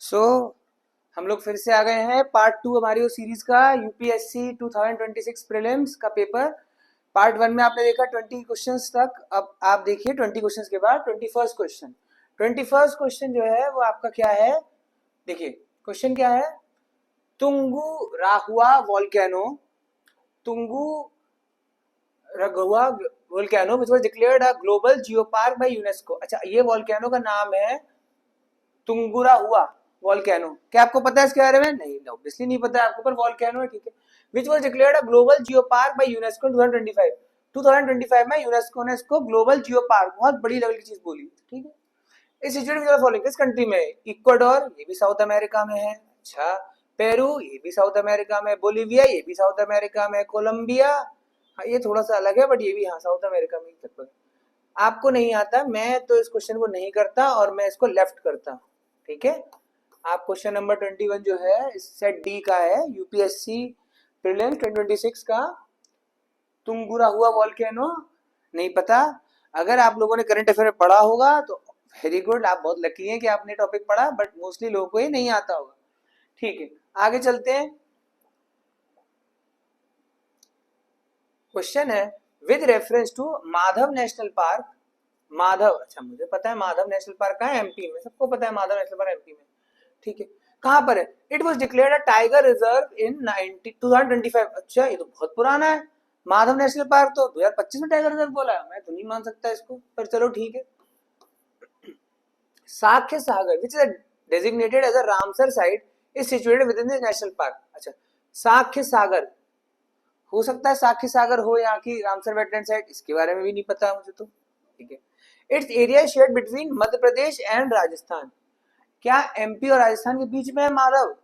सो हम लोग फिर से आ गए हैं पार्ट 2 हमारी वो सीरीज का यूपीएससी 2026 प्रीलिम्स का पेपर। पार्ट 1 में आपने देखा 20 क्वेश्चंस तक। अब आप देखिए 20 क्वेश्चंस के बाद 21st क्वेश्चन। 21st क्वेश्चन जो है वो आपका क्या है, देखिए क्वेश्चन क्या है। तुंगू राहुआ वोल्केनो, तुंगू रघुआ volcano which was declared a global geo park by UNESCO. अच्छा, ये वोल्केनो का नाम है तुंगुरा हुआ वॉल्केनो। क्या आपको पता है इसके बारे में? नहीं, ऑब्वियसली नहीं पता है आपको, पर वॉल्केनो है, ठीक है। Which was declared a global geo park by UNESCO 2025। 2025 में यूनेस्को ने इसको ग्लोबल जियो पार्क, बहुत बड़ी लेवल की चीज बोली, ठीक है। इस सिचुएटेड फॉलोइंग किस कंट्री में? इक्वाडोर, ये भी साउथ अमेरिका में है। अच्छा, पेरू, ये भी साउथ अमेरिका में। बोलीविया, ये भी साउथ अमेरिका में। कोलंबिया, हाँ ये थोड़ा सा अलग है बट ये भी हाँ साउथ अमेरिका में ही। आपको नहीं आता, मैं तो इस क्वेश्चन को नहीं करता और मैं इसको लेफ्ट करता, ठीक है। आप क्वेश्चन नंबर 21 जो है सेट डी का है, यूपीएससी प्रीलिम्स 2026 का। तुंगुरा हुआ वॉल्केनो नहीं पता। अगर आप लोगों ने करंट अफेयर पढ़ा होगा तो वेरी गुड, आप बहुत लकी हैं कि आपने टॉपिक पढ़ा, बट मोस्टली लोगों को ये नहीं आता होगा, ठीक है। आगे चलते हैं। क्वेश्चन है with reference to Madhav National Park. Madhav, अच्छा मुझे पता है माधव नेशनल पार्क कहाँ है, एमपी में, सबको पता है माधव नेशनल पार्क एमपी में, ठीक है। कहाँ पर है? It was declared a tiger reserve in 2025। अच्छा, ये तो बहुत पुराना है। माधव नेशनल पार्क तो 2025 में टाइगर रिजर्व बोला है, मैं तो नहीं मान सकता इसको, पर चलो ठीक है। Sakhya Sagar which is designated as a Ramsar site is situated within the national park. अच्छा, साख्य सागर हो सकता है, साख्य सागर हो यहाँ की रामसर वेटलैंड साइट, इसके बारे में भी नहीं पता मुझे तो, ठीक है। It's area shared between Madhya Pradesh and Rajasthan. क्या एमपी और राजस्थान के बीच में है माधव?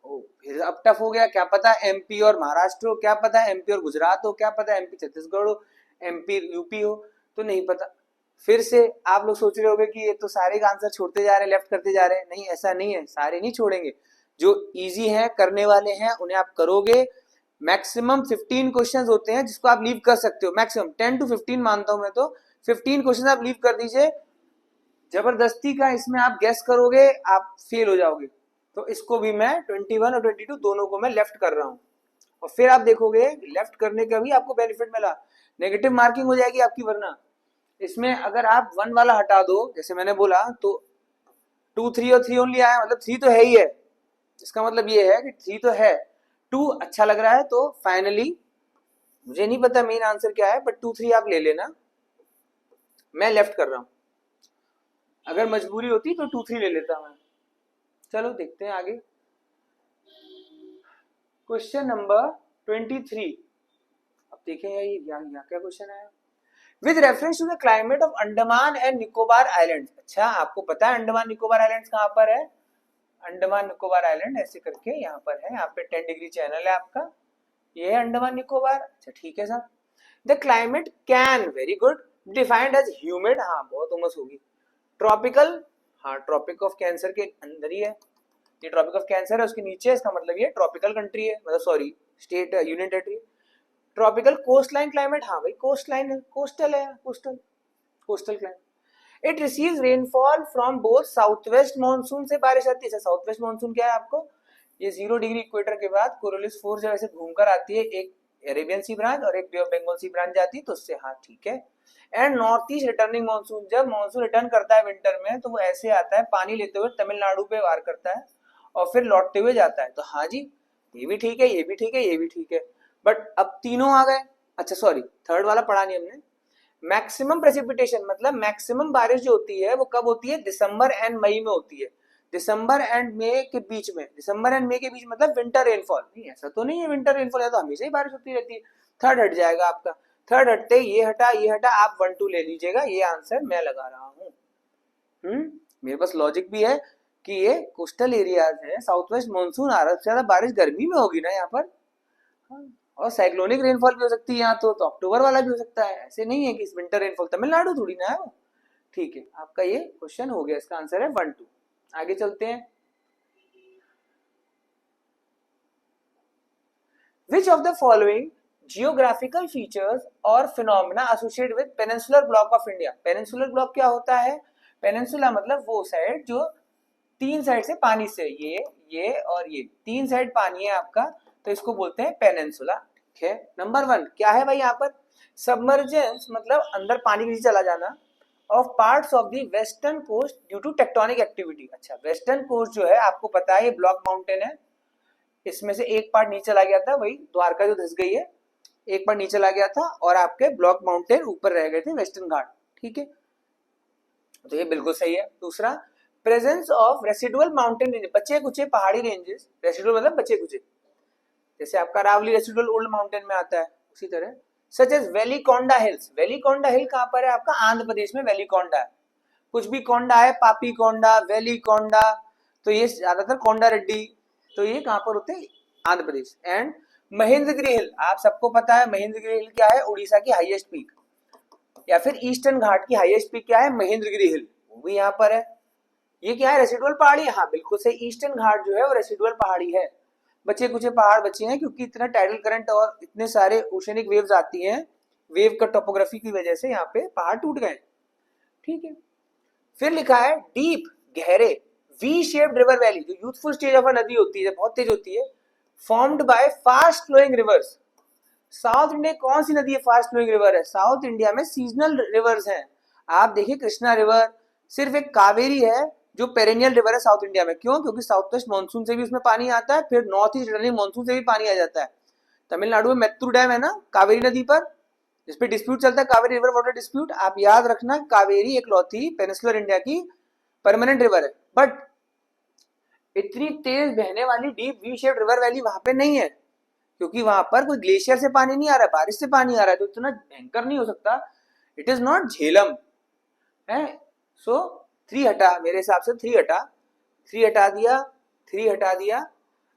ओ, फिर अब टफ हो गया, क्या पता एमपी और महाराष्ट्र हो, क्या पता एमपी और गुजरात हो, क्या पता एमपी छत्तीसगढ़ हो, एमपी यूपी हो, तो नहीं पता। फिर से आप लोग सोच रहे होंगे कि ये तो सारे का आंसर छोड़ते जा रहे हैं, लेफ्ट करते जा रहे हैं। नहीं, ऐसा नहीं है, सारे नहीं छोड़ेंगे। जो इजी है, करने वाले हैं, उन्हें आप करोगे। मैक्सिमम 15 क्वेश्चंस होते हैं जिसको आप लीव कर सकते हो, मैक्सिमम 10 to 15 मानता हूं मैं तो। 15 क्वेश्चन आप लीव कर दीजिए। जबरदस्ती का इसमें आप गेस करोगे, आप फेल हो जाओगे। तो इसको भी मैं 21 और 22 दोनों को मैं लेफ्ट कर रहा हूं। और फिर आप देखोगे लेफ्ट करने का भी आपको बेनिफिट मिला, नेगेटिव मार्किंग हो जाएगी आपकी। वरना इसमें अगर आप 1 वाला हटा दो, जैसे मैंने बोला, तो 2 3 और 3 ओनली आया, मतलब 3 तो है ही है। इसका मतलब ये है कि 3 तो है, 2 अच्छा लग रहा है, तो फाइनली मुझे नहीं पता मेन आंसर क्या है, बट 2 3 आप ले लेना, मैं लेफ्ट कर रहा हूं। अगर मजबूरी होती तो 2 3 ले लेता मैं। चलो देखते हैं आगे। Question number 23। अब देखें ये यहाँ क्या क्वेश्चन है। With reference to the climate of Andaman and Nicobar Islands. अच्छा, आपको पता है अंडमान निकोबार आइलैंड्स कहाँ पर है? अंडमान निकोबार आइलैंड ऐसे करके यहाँ पर है, यहाँ पे 10 डिग्री चैनल है आपका, ये है अंडमान निकोबार। अच्छा ठीक है साहब। The climate can, very good, defined as humid, हाँ बहुत उमस होगी। ट्रॉपिकल, हाँ ट्रॉपिक ऑफ कैंसर के अंदर ही है, ये ट्रॉपिक ऑफ कैंसर है उसके नीचे, इसका मतलब ये ट्रॉपिकल कंट्री है, मतलब sorry state union territory. Tropical coast line climate, हाँ भाई कोस्ट लाइन है, कोस्टल है, coastal coastal climate. It receives rainfall from both south west monsoon से बारिश आती है। साउथ वेस्ट मानसून क्या है आपको, ये 0 डिग्री इक्वेटर के बाद कोरोलिस फोर जब ऐसे घूमकर आती है, एक अरेबियन सी ब्रांच और एक बे ऑफ बंगाल सी ब्रांच जाती है, तो उससे, हाँ ठीक है। And north east returning monsoon, जब मानसून रिटर्न करता है विंटर में, तो वो ऐसे आता है पानी लेते हुए तमिलनाडु पे वार करता है और फिर लौटते हुए जाता है। तो हाँ जी, ये भी ठीक है, ये भी ठीक है, ये भी ठीक है, बट अब तीनों आ गए। अच्छा सॉरी, थर्ड वाला पढ़ा नहीं हमने। मैक्सिमम प्रेसिपिटेशन, मतलब मैक्सिमम बारिश जो होती है वो कब होती है? दिसंबर एंड मई में होती है। दिसंबर एंड मई के बीच में, दिसंबर एंड मई के बीच मतलब विंटर रेनफॉल। नहीं, ऐसा तो नहीं है विंटर रेनफॉल है तो हमेशा ही बारिश होती रहती है। थर्ड हट जाएगा आपका, थर्ड हटते ये हटा ये हटा, आप 1 2 ले लीजिएगा, ये आंसर मैं लगा रहा हूँ। मेरे पास लॉजिक भी है कि ये कोस्टल एरियाज है, साउथ वेस्ट मानसून आ रहा है, सबसे ज्यादा बारिश गर्मी में होगी ना यहाँ पर। हाँ, और साइक्लोनिक रेनफॉल भी हो सकती है यहाँ तो अक्टूबर वाला भी हो सकता है, ऐसे नहीं है कि विंटर रेनफॉल, तमिलनाडु थोड़ी ना है वो। ठीक है, आपका ये क्वेश्चन हो गया, इसका आंसर है 1 2। आगे चलते हैं। Which of the following geographical features और phenomena associated with peninsular block of India. Peninsular block क्या होता है? पेनिनसुला मतलब वो साइड जो तीन साइड से पानी से, ये और ये तीन साइड पानी है आपका, तो इसको बोलते हैं पेनिनसुला। ठीक है, नंबर 1 क्या है भाई यहाँ पर, सबमर्जेंस मतलब अंदर पानी के नीचे चला जाना of parts of the western coast due to tectonic activity. अच्छा, वेस्टर्न कोस्ट जो है आपको पता है ये ब्लॉक माउंटेन है, इसमें से एक पार्ट नीचे चला गया था, वही द्वारका जो धस गई है, एक पार्ट नीचे चला गया था और आपके ब्लॉक माउंटेन ऊपर रह गए थे, वेस्टर्न घाट। ठीक है, तो ये बिल्कुल सही है। दूसरा, presence of residual mountain range, बचे कुचे पहाड़ी रेंजेस, रेसिडुअल मतलब बचे कुचे, जैसे आपका रावली रेसिडुअल ओल्ड माउंटेन में आता है, उसी तरह such as Velikonda hills. Velikonda hill कहाँ पर है आपका, आंध्र प्रदेश में वेलिकोंडा है। कुछ भी कोंडा है, पापी कोंडा, वेलिकोंडा, तो ये ज्यादातर कोंडा रेड्डी, तो ये कहाँ पर होते हैं, आंध्र प्रदेश। एंड महेंद्रगिरी हिल, आप सबको पता है महेंद्रगिरी हिल क्या है, उड़ीसा की हाईएस्ट पीक, या फिर ईस्टर्न घाट की हाईएस्ट पीक क्या है, महेंद्रगिरी हिल, वो भी यहाँ पर है। ये क्या है, रेसिडुअल पहाड़ी, हाँ बिल्कुल सही, ईस्टर्न घाट जो है वो रेसिडुअल पहाड़ी है। बचे कुछ पहाड़ बचे हैं क्योंकि इतना टाइडल करंट और इतने सारे ओशनिक वेव्स आती हैं, वेव का टोपोग्राफी की वजह से यहाँ पे पहाड़ टूट गए। ठीक है, फिर लिखा है डीप, गहरे, वी शेप्ड रिवर वैली, जो यूथफुल स्टेज ऑफ अ नदी होती है, बहुत तेज होती है, formed by fast flowing rivers. South India कौन सी नदी है फास्ट फ्लोइंग रिवर है, साउथ इंडिया में सीजनल रिवर्स हैं। आप देखिए कृष्णा रिवर, सिर्फ एक कावेरी है जो पेरेनियल रिवर है साउथ इंडिया में। क्यों, क्योंकि साउथ वेस्ट मानसून से भी उसमें पानी आता है, फिर नॉर्थ ईस्ट रिटर्निंग मानसून से भी पानी आ जाता है। तमिलनाडु में मैत्तूर डैम है ना कावेरी नदी पर, जिसपे डिस्प्यूट चलता है, कावेरी रिवर वाटर डिस्प्यूट। आप याद रखना कावेरी एकलौती पेनिनसुलर इंडिया की परमानेंट रिवर है, बट इतनी तेज बहने वाली deep we shaped river valley वहां पे नहीं है, क्योंकि वहां पर कोई ग्लेशियर से पानी नहीं आ रहा है, बारिश से पानी आ रहा है, तो इतना भयंकर नहीं हो सकता। इट इज नॉट झेलम है। सो 3 हटा, मेरे हिसाब से 3 हटा, 3 हटा दिया, 3 हटा दिया,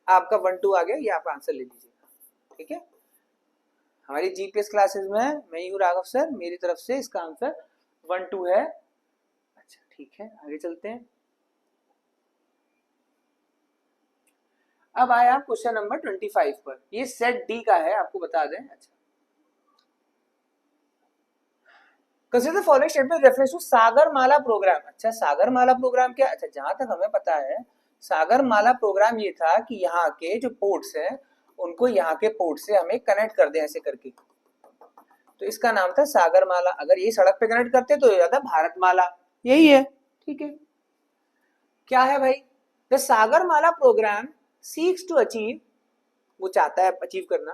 आपका 1 2 आ गया, ये आप आंसर ले लीजिएगा। ठीक है, हमारी जीपीएस क्लासेस में मैं ही हूँ राघव सर, मेरी तरफ से इसका आंसर 1 2 है। अच्छा ठीक है, आगे चलते हैं। अब आया क्वेश्चन नंबर 25 पर, ये सेट डी का है, आपको बता दें। अच्छा, consider the following statement reference to Sagarmala programme. अच्छा, सागरमाला प्रोग्राम क्या, अच्छा जहां तक हमें पता है सागरमाला प्रोग्राम ये था कि यहाँ के जो पोर्ट्स हैं उनको यहाँ के पोर्ट से हमें कनेक्ट कर दे ऐसे करके, तो इसका नाम था सागरमाला। अगर ये सड़क पे कनेक्ट करते तो ये जाता भारतमाला, यही है। ठीक है, क्या है भाई, the Sagarmala programme seeks to achieve, वो चाहता है अचीव करना,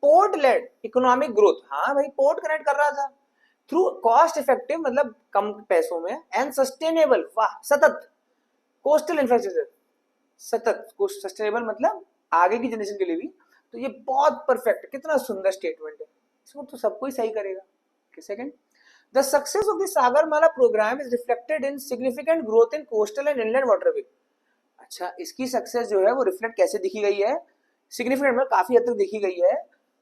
पोर्ट लेड इकोनॉमिक ग्रोथ। हाँ भाई, पोर्ट कनेक्ट कर रहा था थ्रू कॉस्ट इफेक्टिव मतलब कम पैसों में, एंड सस्टेनेबल, वाह, सतत कोस्टल इंफ्रास्ट्रक्चर, सतत सस्टेनेबल मतलब आगे की जनरेशन के लिए भी। तो ये बहुत परफेक्ट, कितना सुंदर स्टेटमेंट है, इसको तो सबको ही सही करेगा। Second, the success of the Sagarmala programme is reflected in significant growth in coastal and inland waterway. अच्छा, इसकी सक्सेस जो है वो रिफ्लेक्ट कैसे दिखी गई है, सिग्निफिकेंट मतलब काफी हद तक दिखी गई है,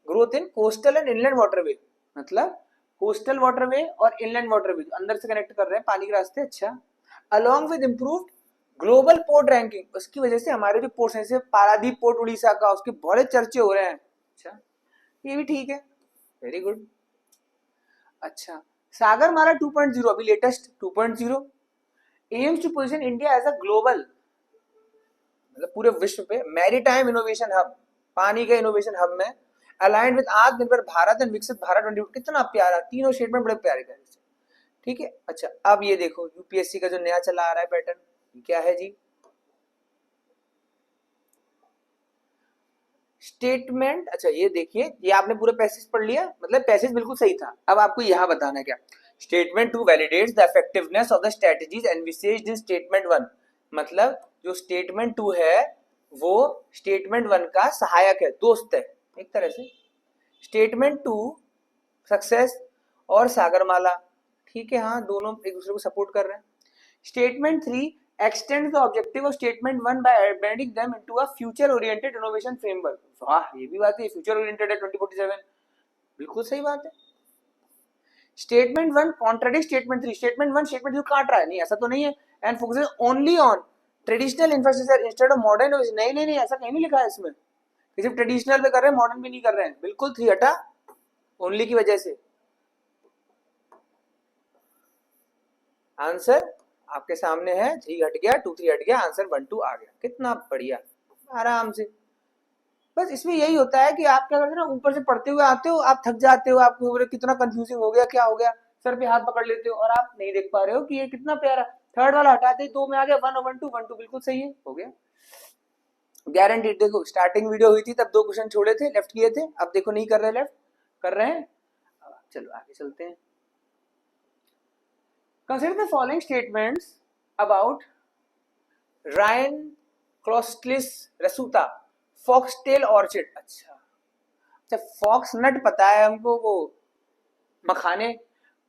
growth in coastal and inland waterway, मतलब कोस्टल वाटरवे और इनलैंड वाटरवे अंदर से कनेक्ट कर रहे हैं पानी के रास्ते। अच्छा, along with improved global port ranking, उसकी वजह से हमारे जो पोर्ट्स हैं जैसे पारादीप पोर्ट उड़ीसा का, उसके बड़े चर्चे हो रहे हैं। अच्छा, ये भी ठीक है, वेरी गुड। अच्छा, सागरमाला 2.0 अभी latest 2.0 aims to position India as a global, मतलब पूरे विश्व पे मैरीटाइम इनोवेशन हब, पानी के इनोवेशन हब में, aligned with Atmanirbhar Bharat and विकसित भारत 20। कितना प्यारा, तीनों स्टेटमेंट बड़े प्यारे प्यारे से। ठीक है, अच्छा अब ये देखो यूपीएससी का जो नया चला आ रहा है पैटर्न, क्या है जी, स्टेटमेंट। अच्छा ये देखिए, ये आपने पूरा पैसेज पढ़ लिया, मतलब पैसेज बिल्कुल सही था। अब आपको यहां बताना है क्या, statement 2 validates the effectiveness of the strategies envisaged in statement 1, मतलब जो स्टेटमेंट 2 है वो स्टेटमेंट 1 का सहायक है, दोस्त है एक तरह से। स्टेटमेंट 2 सक्सेस और सागरमाला, ठीक है, हाँ दोनों एक दूसरे को सपोर्ट कर रहे हैं। Statement 3 extend the objective of statement 1 by embedding them into a future oriented innovation framework। वाह, ये भी बात है, फ्यूचर ओरिएंटेड है 2047, बिल्कुल सही बात है। Statement 1 contradict statement 3, statement 1 statement 2 काट रहा है, नहीं ऐसा तो नहीं है, and focuses only on traditional infrastructure instead of modern. नहीं नहीं नहीं, ऐसा कहीं नहीं लिखा है इसमें, सिर्फ ट्रेडिशनल पे कर रहे हैं, मॉडर्न पे नहीं कर रहे हैं, बिल्कुल 3 हटा ओनली की वजह से। आंसर आपके सामने है, 3 हट गया, 2 3 हट गया, आंसर 1 2 आ गया। कितना बढ़िया, आराम से। बस इसमें यही होता है कि आप क्या करते हो ना, ऊपर से पढ़ते हुए आते हो, आप थक जाते हो, आपको बोले कितना कंफ्यूजिंग हो गया, क्या हो गया, सर पे हाथ पकड़ लेते हो और आप नहीं देख पा रहे हो कि ये कितना प्यारा। थर्ड वाला हटाते ही 2 में आ गया, 1 और 1 2, 1 2 बिल्कुल सही है, हो गया गारंटीड। देखो स्टार्टिंग वीडियो हुई थी तब 2 क्वेश्चन छोड़े थे, लेफ्ट किए थे, अब देखो नहीं कर रहे लेफ्ट, कर रहे हैं। चलो आगे चलते हैं। Consider the following statements about Rhynchostylis रसूता फॉक्सटेल ऑर्चिड। अच्छा फॉक्स नट पता है हमको, वो मखाने,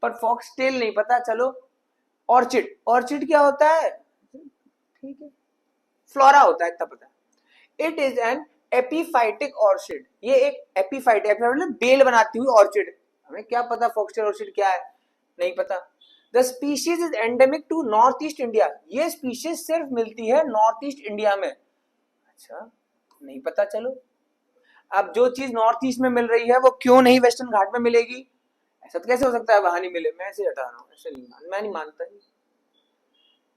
पर फॉक्सटेल नहीं पता। चलो ऑर्चिड, ऑर्चिड क्या होता है, ठीक है, फ्लोरा होता है, इतना पता है। It is an epiphytic orchid, ये एक एपीफाइट, मतलब बेल बनाती हुई ऑर्चिड। हमें क्या पता फॉक्सटेल ऑर्चिड क्या है, नहीं पता। The species is endemic to north east India, ये स्पीशीज सिर्फ मिलती है नॉर्थ ईस्ट इंडिया में। अच्छा नहीं पता। चलो अब जो चीज नॉर्थ ईस्ट में मिल रही है वो क्यों नहीं वेस्टर्न घाट में मिलेगी, ऐसा तो कैसे हो सकता है, वहां नहीं मिले। मैं ऐसे हटा रहा हूँ, ऐसे नहीं मैं नहीं मानता।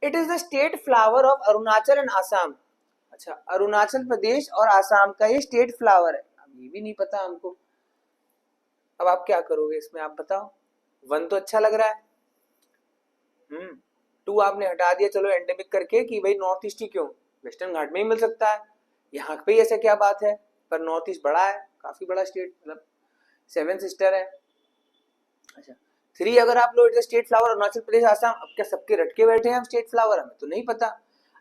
It is the state flower of Arunachal and Assam. अच्छा अरुणाचल प्रदेश और आसाम का ये स्टेट फ्लावर है, अब ये भी नहीं पता हमको। अब आप क्या करोगे इसमें, आप बताओ। 1 तो अच्छा लग रहा है, 2 आपने हटा दिया, चलो एंडेमिक करके कि भाई नॉर्थ ईस्ट ही क्यों, वेस्टर्न घाट में ही मिल सकता है, यहाँ पे ऐसा क्या बात है। पर नॉर्थ ईस्ट बड़ा है, काफी बड़ा स्टेट, मतलब 7 सिस्टर है। अच्छा 3 अगर आप लोग स्टेट फ्लावर अरुणाचल प्रदेश आसाम, अब क्या सबके रटके बैठे हैं हम स्टेट फ्लावर, हमें तो नहीं पता।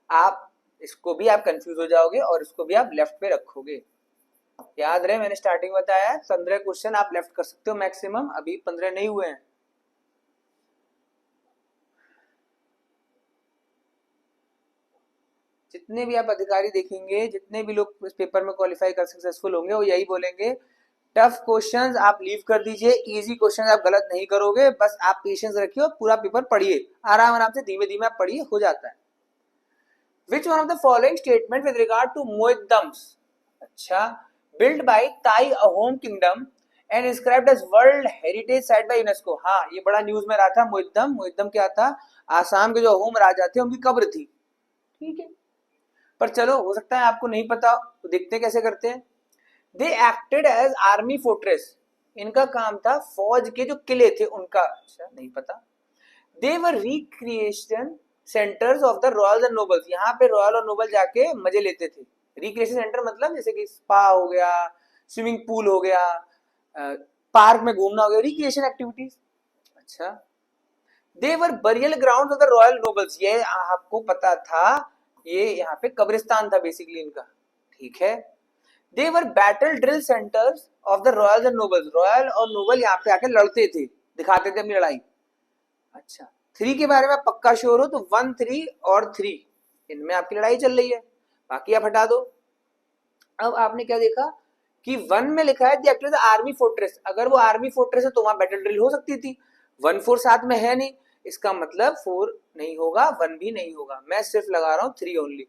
आप इसको भी आप कंफ्यूज हो जाओगे और इसको भी आप लेफ्ट पे रखोगे। याद रहे मैंने स्टार्टिंग बताया 15 क्वेश्चन आप लेफ्ट कर सकते हो मैक्सिमम, अभी 15 नहीं हुए हैं। जितने भी आप अधिकारी देखेंगे, जितने भी लोग इस पेपर में क्वालिफाई कर सक्सेसफुल होंगे, वो यही बोलेंगे टफ क्वेश्चंस आप लीव कर दीजिए, इजी क्वेश्चंस आप गलत नहीं करोगे, बस आप पेशेंस रखिए और पूरा पेपर पढ़िए, आराम आराम से धीमे धीमे आप पढ़िए, हो जाता है। Which one of the following statement with regard to Mueddams, अच्छा built by Tai Ahom Kingdom and inscribed as World Heritage Site by UNESCO। हाँ ये बड़ा न्यूज में रहा था। मुइद्दम, मुइद्दम क्या था, आसाम के जो अहोम राजा थे उनकी कब्र थी, ठीक है। पर चलो हो सकता है आपको नहीं पता, तो देखते कैसे करते हैं। They acted as army fortress, इनका काम था फौज के जो किले थे उनका, अच्छा नहीं पता। They were recreation centres of the royal and nobles, यहाँ पे रॉयल और नोबल जाके मजे लेते थे। रिक्रिएशन सेंटर मतलब जैसे कि स्पा हो गया, स्विमिंग पूल हो गया, पार्क में घूमना हो गया, रिक्रिएशन एक्टिविटीज। अच्छा they were burial ground of the royal nobles, ये आपको पता था, ये यहाँ पे कब्रिस्तान था बेसिकली इनका, ठीक है। They were battle drill centres of the royal and nobles, royal और नोबल यहाँ पे आके लड़ते थे, दिखाते थे अपनी लड़ाई। अच्छा 3 के बारे में पक्का श्योर हो तो 1 3 और 3 इनमें आपकी लड़ाई चल रही है, बाकी आप हटा दो। अब आपने क्या देखा कि 1 में लिखा है द एक्ट आर्मी फोर्ट्रेस, अगर वो आर्मी फोर्ट्रेस है तो वहां बैटल ड्रिल हो सकती थी। 1 4 साथ में है नहीं, इसका मतलब 4 नहीं होगा, 1 भी नहीं होगा, मैं सिर्फ लगा रहा हूँ 3 ओनली।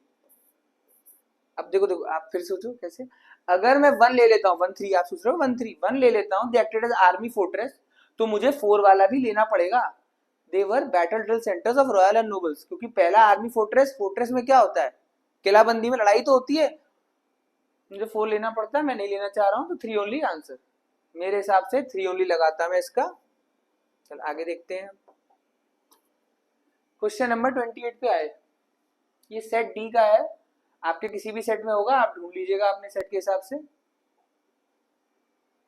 अब देखो देखो आप फिर सोचो कैसे, अगर मैं 1 ले लेता हूँ, 1 3 आप सोच रहे हो 1 3, 1 ले लेता हूँ the acted as army fortress, तो मुझे 4 वाला भी लेना पड़ेगा। They were battle drill centres of royal and nobles, क्योंकि पहला आर्मी फोर्ट्रेस, फोर्ट्रेस में क्या होता है, किलाबंदी में लड़ाई तो होती है, मुझे 4 लेना पड़ता है, मैं नहीं लेना चाह रहा हूँ, तो 3 ओनली आंसर, मेरे हिसाब से 3 ओनली लगाता मैं इसका। चल आगे देखते हैं। क्वेश्चन नंबर 28 पे आए, ये सेट डी का है, आपके किसी भी सेट में होगा, आप ढूंढ लीजिएगा अपने सेट के हिसाब से।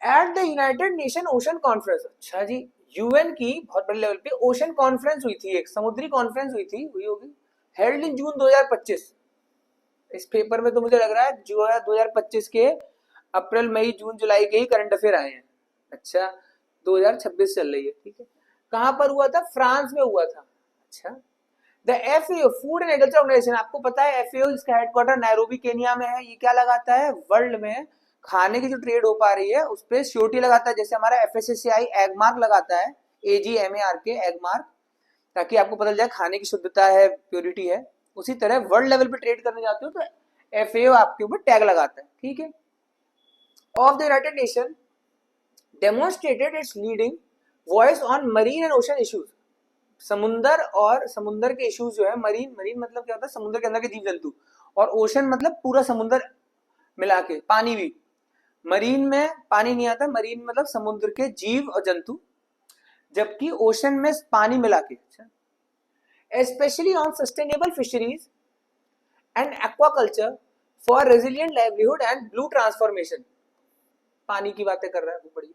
At the United nation ocean conference, अच्छा जी यूएन की बहुत बड़े लेवल पे ओशन कॉन्फ्रेंस हुई थी, एक समुद्री कॉन्फ्रेंस हुई थी, हुई होगी, हेल्ड इन जून 2025। इस पेपर में तो मुझे लग रहा है जो है 2025 के अप्रैल मई जून जुलाई के ही करंट अफेयर आए हैं। अच्छा 2026 चल रही है, ठीक है। कहां पर हुआ था, फ्रांस में हुआ था। अच्छा the FAO food and agriculture organisation, आपको पता है एफएओ इसका हेडक्वार्टर नैरोबी केनिया में है, ये क्या लगाता है, वर्ल्ड में खाने की जो ट्रेड हो पा रही है उस पर श्योरिटी लगाता है, जैसे हमारा एफएसएसएआई एग मार्क लगाता है, एजीएमएआर के एग मार्क, ताकि आपको पता चल जाए खाने की शुद्धता है, प्योरिटी है। उसी तरह वर्ल्ड लेवल पे ट्रेड करने जाते हो तो एफएओ आपके ऊपर टैग लगाता है, ठीक है। Of the United nation demonstrated it's leading voice on marine and ocean issues, समुंदर और समुंदर के इश्यूज जो है, मरीन मरीन मतलब क्या होता है, समुद्र के अंदर के जीव जंतु, और ओशन मतलब पूरा समुद्र मिला के, पानी भी। मरीन में पानी नहीं आता, मरीन मतलब समुद्र के जीव और जंतु, जबकि ओशन में पानी मिला के। Specially on sustainable fisheries and aquaculture for resilient livelihood and blue transformation. पानी की बातें कर रहा है वो, बढ़िया।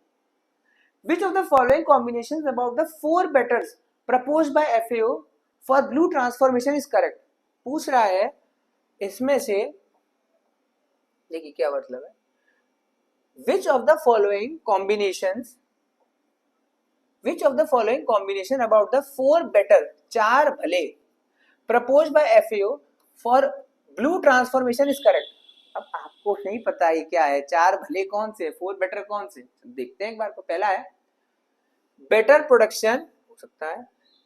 Which of the following combinations about the four betters proposed by FAO for blue transformation is correct? पूछ रहा है इसमें से, देखिए क्या मतलब है, which of the following combination about the four better, चार भले, proposed by FAO for blue transformation is correct? अब आपको नहीं पता है क्या है, चार भले कौन से, फोर बेटर कौन से, देखते हैं एक बार को। पहला है बेटर प्रोडक्शन, हो सकता है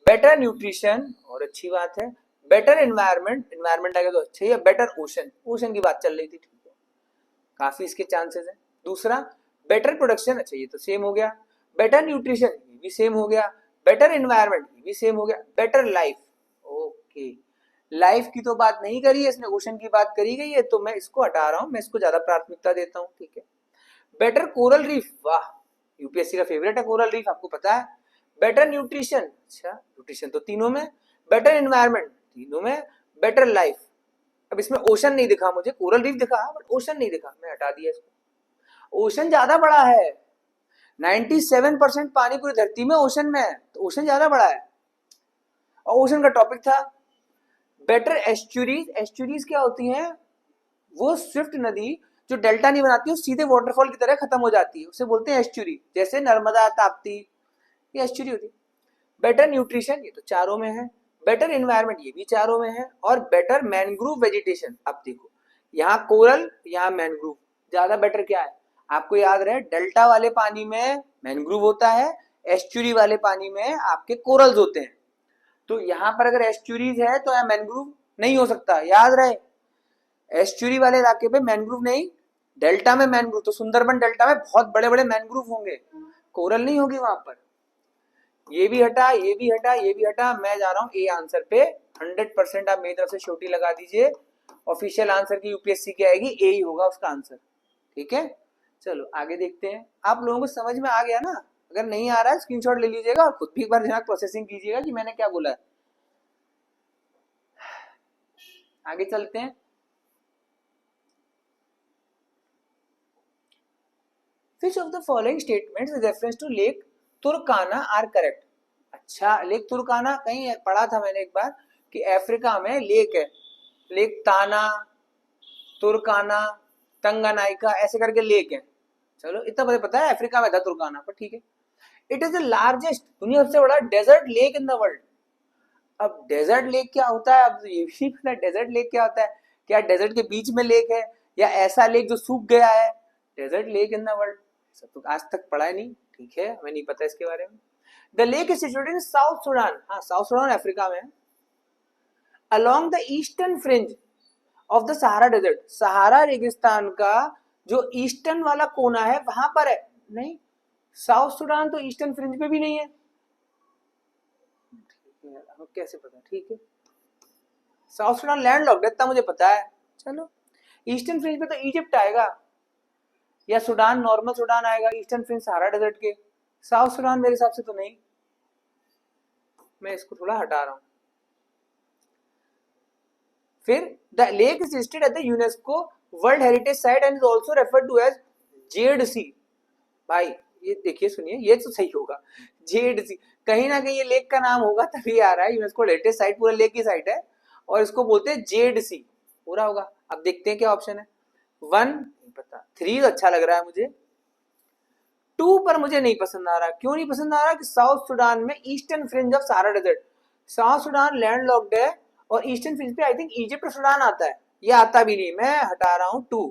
बेटर न्यूट्रिशन, और अच्छी बात है, बेटर एनवायरनमेंट, एनवायरनमेंट आगे तो अच्छा ही है, बेटर ओशन, ओशन की बात चल रही थी, ठीक है, काफी इसके चांसेस हैं। दूसरा बेटर प्रोडक्शन, अच्छा ये तो सेम हो गया, बेटर न्यूट्रिशन ये भी सेम हो गया, बेटर एनवायरनमेंट ये भी सेम हो गया, बेटर लाइफ, ओके, लाइफ की तो बात नहीं करी है इसने, ओशन की बात करी गई है, तो मैं इसको हटा रहा हूं, मैं इसको ज्यादा प्राथमिकता देता हूं, ठीक है। बेटर कोरल रीफ, वाह, यूपीएससी का फेवरेट है कोरल रीफ, आपको पता है। बेटर न्यूट्रिशन, अच्छा न्यूट्रिशन तो तीनों में, बेटर एनवायरनमेंट तीनों में, बेटर लाइफ। अब इसमें ओशन नहीं दिखा मुझे, कोरल रीफ दिखा बट ओशन नहीं दिखा, मैं हटा दिया इसको। ओशन ज्यादा बड़ा है, 97% पानी पूरी धरती में ओशन में है, तो ओशन ज्यादा बड़ा है। और ओशन का टॉपिक था बेटर एस्चुरीज। एस्चुरीज क्या होती हैं, वो स्विफ्ट नदी जो डेल्टा नहीं बनाती, वो सीधे वाटरफॉल की तरह खत्म हो जाती है, उसे बोलते हैं एस्चुरी, जैसे नर्मदा, ताप्ती, ये एस्चुरी होती है। बेटर न्यूट्रिशन ये तो चारों में है, बेटर एनवायरनमेंट ये भी चारों में है, और बेटर मैनग्रूव वेजिटेशन। अब देखो यहाँ कोरल, यहाँ मैनग्रूव, ज्यादा बेटर क्या है, आपको याद रहे डेल्टा वाले पानी में मैनग्रूव होता है, एस्चुरी वाले पानी में आपके कोरल्स होते हैं। तो यहाँ पर अगर एस्चुरीज है तो यहाँ मैनग्रूव नहीं हो सकता, याद रहे, एस्चुरी वाले इलाके पे मैनग्रूव नहीं, डेल्टा में मैनग्रूव, तो सुंदरबन डेल्टा में बहुत बड़े बड़े मैनग्रूव होंगे, कोरल नहीं होगी वहां पर। ये भी हटा, ये भी हटा, ये भी हटा, मैं जा रहा हूँ ए आंसर पे 100%। आप मेरी तरफ से छोटी लगा दीजिए, ऑफिशियल आंसर की यूपीएससी की आएगी, ए ही होगा उसका आंसर, ठीक है। चलो आगे देखते हैं, आप लोगों को समझ में आ गया ना, अगर नहीं आ रहा है स्क्रीनशॉट ले लीजिएगा और खुद भी एक बार दिमाग प्रोसेसिंग कीजिएगा कि मैंने क्या बोला है। आगे चलते हैं, Which of the following statements with reference to Lake Turkana are correct? अच्छा, लेक तुर्काना कहीं पढ़ा था मैंने एक बार कि अफ्रीका में लेक है, लेक ताना, तुर्काना, तंगानाइका, ऐसे करके लेक है। चलो इतना मुझे पता है, अफ्रीका में था तुर्काना, पर ठीक है। इट इज द लार्जेस्ट, दुनिया सबसे बड़ा desert lake in the world. अब डेजर्ट लेक क्या होता है, अब ये भी पता है डेजर्ट लेक क्या होता है, क्या डेजर्ट के बीच में लेक है, या ऐसा लेक जो सूख गया है, desert lake in the world, सब तो आज तक पढ़ा है नहीं, ठीक है, हमें नहीं पता इसके बारे में। The lake is situated in South Sudan, हाँ साउथ सुडान अफ्रीका में है, along the eastern fringe of the Sahara desert, Sahara रेगिस्तान का जो ईस्टर्न वाला कोना है वहां पर है, नहीं साउथ सुडान तो ईस्टर्न फ्रिंज पे भी नहीं है, कैसे पता, ठीक है, साउथ सुडान लैंड लॉक्ड है, इतना मुझे पता है। चलो ईस्टर्न फ्रिंज पे तो इजिप्ट आएगा, या सुडान, नॉर्मल सुडान आएगा, ईस्टर्न फ्रिंज सहारा डेजर्ट के, साउथ सुडान मेरे हिसाब से तो नहीं, मैं इसको थोड़ा हटा रहा हूं। फिर the lake is listed at the UNESCO world heritage site and is also referred to as Jade Sea. भाई ये देखिए सुनिए, ये तो सही होगा, जेड सी, कहीं ना कहीं ये लेक का नाम होगा तभी आ रहा है, यूनेस्को हेरिटेज साइट पूरा लेक की साइट है, और इसको बोलते हैं जेड सी, पूरा होगा। अब देखते हैं क्या ऑप्शन है, 1 नहीं पता, 3 अच्छा लग रहा है मुझे, 2 पर मुझे नहीं पसंद आ रहा, क्यों नहीं पसंद आ रहा कि साउथ सुडान में eastern fringe of Sahara desert, South Sudan landlocked है, और ईस्टर्न फ्रिंज पे आई थिंक इजिप्ट और सुडान आता है, ये आता भी नहीं, मैं हटा रहा हूं 2,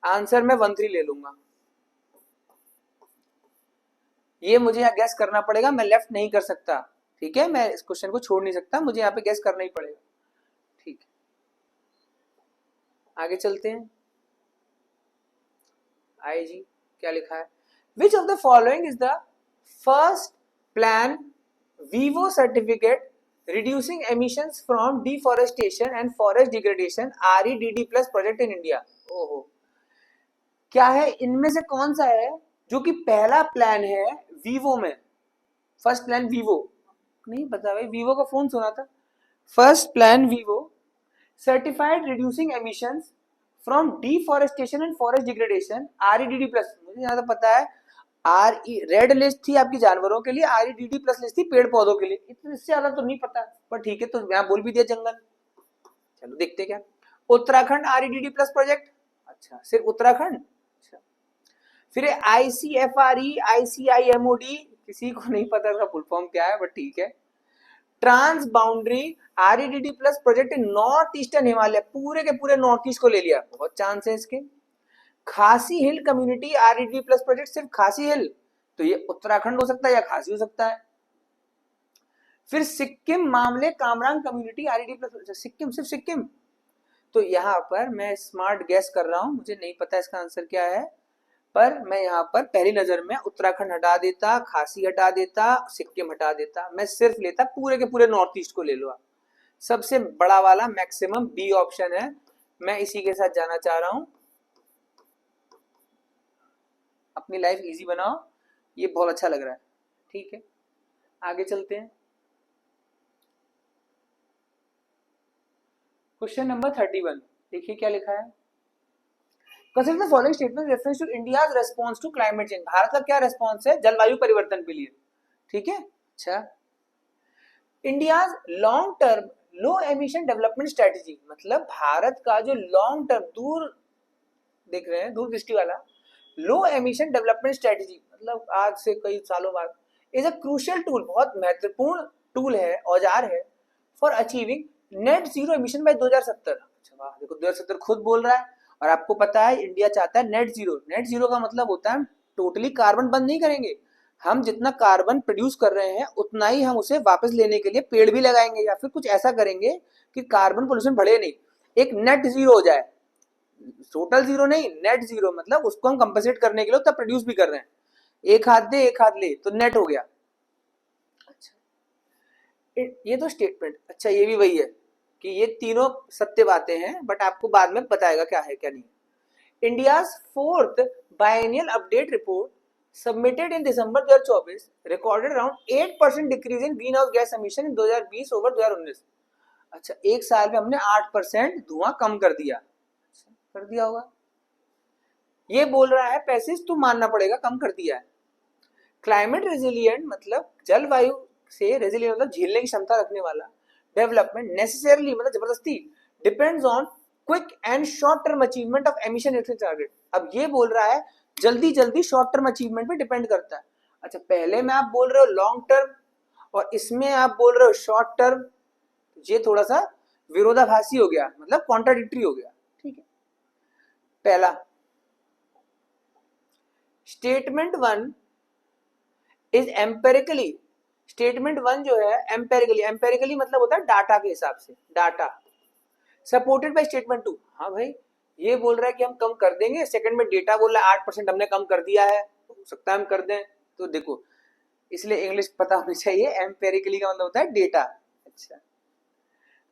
आंसर में 1-3 ले लूंगा, ये मुझे गैस करना पड़ेगा, मैं लेफ्ट नहीं कर सकता, ठीक है, मैं इस क्वेश्चन को छोड़ नहीं सकता, मुझे यहाँ पे गैस करना ही पड़ेगा, ठीक है। आगे चलते हैं, आए जी क्या लिखा है, विच of the following is the first plan Vivo certificate reducing emissions from deforestation and forest degradation REDD+ project in India. ओहो, क्या है इनमें से कौन सा है जो कि पहला प्लान है वीवो में? फर्स्ट प्लान वीवो, नहीं पता भाई, वीवो का फोन सुना था। First plan Vivo certified reducing emissions from deforestation and forest degradation REDD+। मुझे यहाँ तो पता है रेड लिस्ट थी आपकी जानवरों के लिए, REDD+ लिस्ट थी पेड़ पौधों के लिए, इससे ज्यादा तो नहीं पता, पर ठीक है, तो यहाँ बोल भी दिया जंगल। चलो देखते क्या। उत्तराखंड REDD+ प्रोजेक्ट, अच्छा सिर्फ उत्तराखंड। अच्छा, फिर ICFRE ICIMOD, किसी को नहीं पता इसका फुल फॉर्म क्या है, बट ठीक है। Transboundary REDD+ project in north eastern Himalaya, पूरे के पूरे नॉर्थ ईस्ट को ले लिया, बहुत चांस है इसके। खासी हिल कम्युनिटी REDD+ प्रोजेक्ट, सिर्फ खासी हिल, तो ये उत्तराखंड हो सकता है या खासी हो सकता है। फिर सिक्किम मामले कामरांग कम्युनिटी REDD+, सिक्किम, सिर्फ सिक्किम। तो यहाँ पर मैं स्मार्ट गैस कर रहा हूं, मुझे नहीं पता इसका आंसर क्या है, पर मैं यहाँ पर पहली नजर में उत्तराखंड हटा देता, खासी हटा देता, सिक्किम हटा देता, मैं सिर्फ लेता पूरे के पूरे नॉर्थ ईस्ट को ले लो। सबसे बड़ा वाला मैक्सिमम बी ऑप्शन है, मैं इसी के साथ जाना चाह रहा हूं। अपनी लाइफ इजी बनाओ, ये बहुत अच्छा लग रहा है। ठीक है, आगे चलते हैं। क्वेश्चन नंबर 31, देखिए क्या लिखा है। Consider the following statement reference to India's response to climate change. Bharat का क्या रेस्पॉन्स है जलवायु परिवर्तन के लिए? ठीक है, अच्छा। इंडियाज लॉन्ग टर्म लो एमिशन डेवलपमेंट स्ट्रेटेजी, मतलब भारत का जो लॉन्ग टर्म, दूर देख रहे हैं, दूरदृष्टि वाला लो एमिशन डेवलपमेंट स्ट्रेटेजी, मतलब आज से कई सालों बाद, इज अ क्रूशियल टूल, बहुत महत्वपूर्ण टूल है, औजार है, for achieving net zero emission by 2070। अच्छा वाह, देखो 2070 खुद बोल रहा है, और आपको पता है इंडिया चाहता है नेट जीरो। नेट जीरो का मतलब होता है टोटली कार्बन बंद नहीं करेंगे, हम जितना कार्बन प्रोड्यूस कर रहे हैं उतना ही हम उसे वापस लेने के लिए पेड़ भी लगाएंगे, या फिर कुछ ऐसा करेंगे कि कार्बन पोल्यूशन बढ़े नहीं, एक नेट जीरो हो जाए। टोटल जीरो नहीं, नेट जीरो, मतलब उसको हम कंपनसेट करने के लिए तब प्रोड्यूस भी कर रहे हैं, एक हाथ दे एक हाथ ले, तो नेट हो गया। अच्छा, ये तो स्टेटमेंट, अच्छा ये भी वही है कि ये तीनों सत्य बातें हैं, बट आपको बाद में बताएगा क्या है क्या नहीं। India's fourth biennial update report submitted in December 2024 recorded around 8% decrease in green house gas emission in 2020 over 2019। अच्छा, एक साल में हमने 8% धुआं कम कर दिया, कर दिया होगा, ये बोल रहा है पैसिस, तो मानना पड़ेगा कम कर दिया है। क्लाइमेट रेजिलियंट मतलब जलवायु से रेजिलियंट मतलब झेलने की क्षमता रखने वाला, डेवलपमेंट नेसेसरली मतलब जबरदस्ती, depends on quick and short term achievement of emission reduction target. अब ये बोल रहा है जल्दी जल्दी शॉर्ट टर्म अचीवमेंट पे डिपेंड करता है। अच्छा, पहले में आप बोल रहे हो लॉन्ग टर्म और इसमें आप बोल रहे हो शॉर्ट टर्म, ये थोड़ा सा विरोधाभासी हो गया, मतलब कॉन्ट्राडिक्टरी हो गया। ठीक है, पहला स्टेटमेंट 1 इज एम्पेरिकली, स्टेटमेंट 1 जो है एम्पेरिकली, एम्पेरिकली मतलब होता है डाटा के हिसाब से, डाटा सपोर्टेड बाय स्टेटमेंट 2। हाँ भाई, ये बोल रहा है कि हम कम कर देंगे, सेकंड में डेटा बोल रहा है 8% हमने कम कर दिया है, तो हो सकता है हम कर दें, तो देखो इसलिए इंग्लिश पता होनी चाहिए, एम्पेरिकली का मतलब होता है डेटा। अच्छा,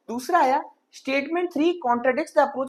दूसरा आया स्टेटमेंट 3 कॉन्ट्राडिक्ट्स द अप्रोच